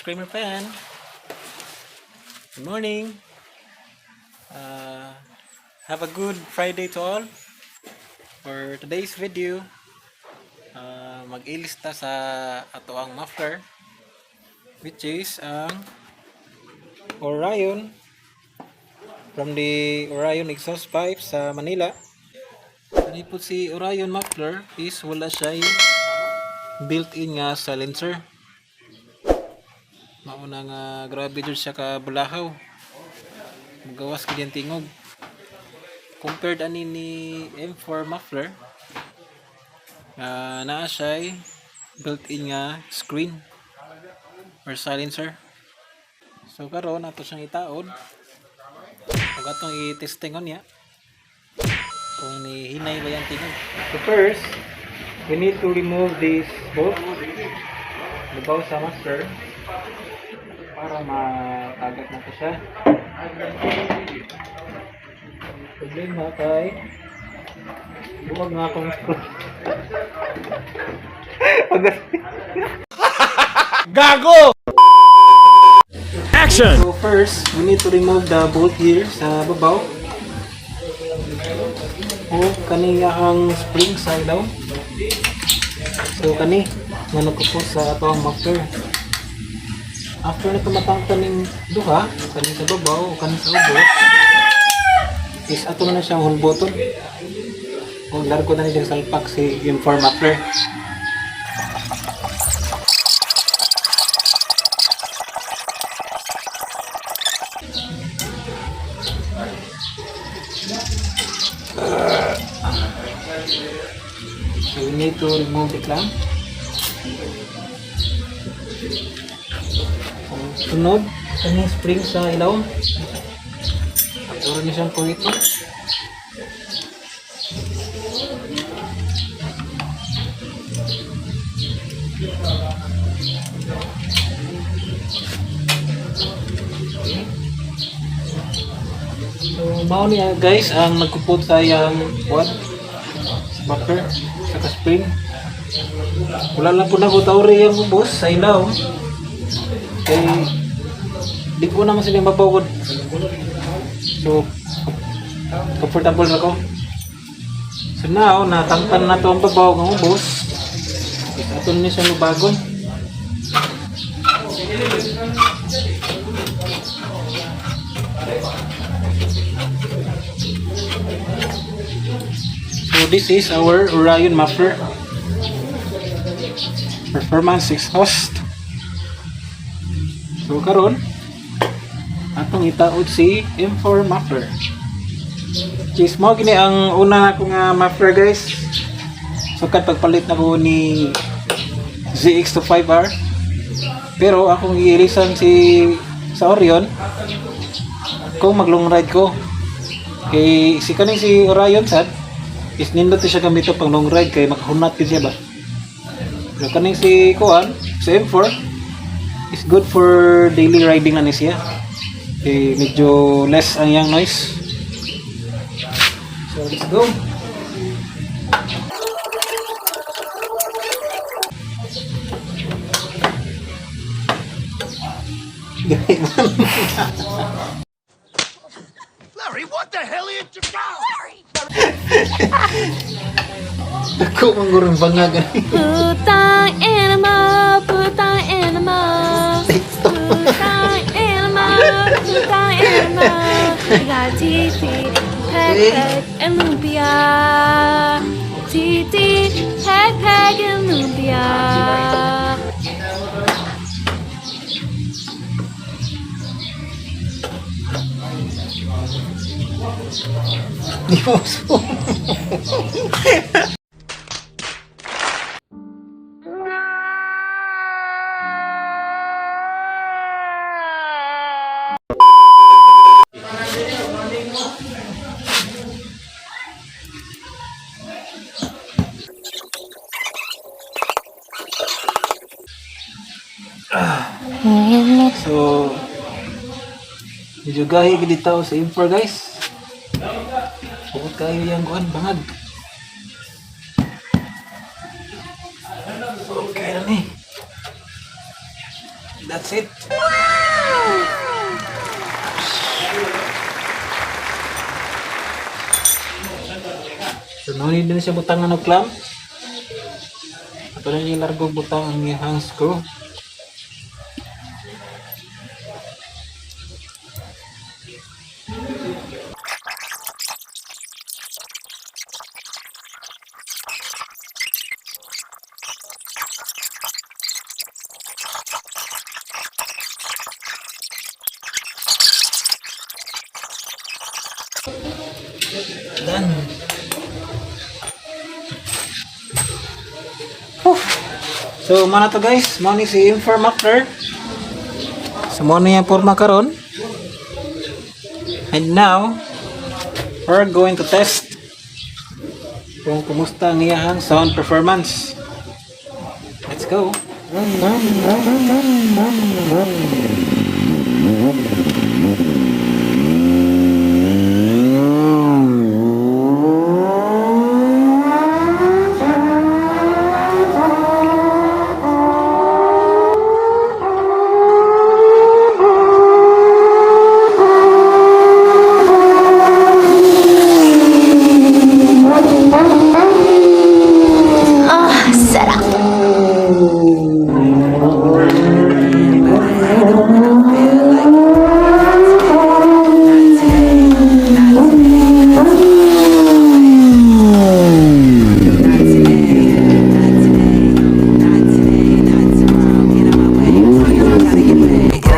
Screamer fan. Good morning. Have a good Friday to all. For today's video, mag-ilista sa ato ang muffler, which is ang Orion from the Orion exhaust pipe sa Manila. Ano po si Orion muffler is wala siya built-in nga silencer. Mauna nga grabe dyan siya ka bulahaw. Magawas ka diyan tingog. Compared ani ni M4 muffler, naa siya built-in nga screen or silencer. So karon ato siyang itaod. Ug atong i-testingon niya kung ni hinay ba yang tingog. So first, we need to remove this bolt. Lubaw sa master para matagat natin siya. Problema kay buwag nga akong Gago! Action! So first, we need to remove the bolt here sa babaw. O kaniya ang spring sa ilaw. So kani manok ko sa atong muffler. After na tumatangtan ng duha, kani sa babaw o kani sa ubo, is ato na siyang hole button. O largo na niya salpak si M4 muffler. So we need to remove the clamp. Sunod, kanyang spring sa ilaw. Turo niya siyang purito. So, mao niya guys ang nagkupot sa iyang what? Buffer, saka spring. Wala lang po na ko tauri yung boss sa ilaw. Kaya di ko naman silang mapawod. So comfortable na ko. So now natangtan na to ang babaw ng boss. Ito niya siya lubagon. So this is our Orion muffler performance exhaust. So karon atong itaod si M4 muffler. Cheese mo gini ang una ko nga muffler guys. So kad pagpalit na ko ni ZX25R. Pero akong i-ilisan sa Orion kung mag long ride ko. Kay si kaning si Orion sad is nindot siya gamito pang long ride kay makahunat din siya ba. Pero kaning si kuan si M4 is good for daily riding na siya. Okay, medyo less ang yang noise. So let's go. Larry, what the hell are you doing? Larry! Ako manggurong bangag. Putang enema, putang enema, putang enema, putang enema. Got titi, peg peg and lumpia, titi, peg peg and lumpia. Diyos mo. So medyo gahi gid dito sa M4 guys. Bukod kayo yung kuan bangag. Okay na ni. That's it. So, no need din siya butang ng clamp. Ato na yung largo butang ang iyang screw. Done. So, mana to guys, mo ni si Informactor. So, mo na yung forma karon. And now, we're going to test kung kumusta ang iyang sound performance. Let's go. Set up.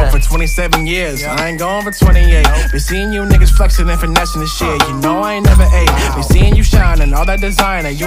For 27 years, I ain't going for 28. Been seeing you niggas flexing and finessing the shit. You know I ain't never ate. Been seeing you shining, all that designer. You ain't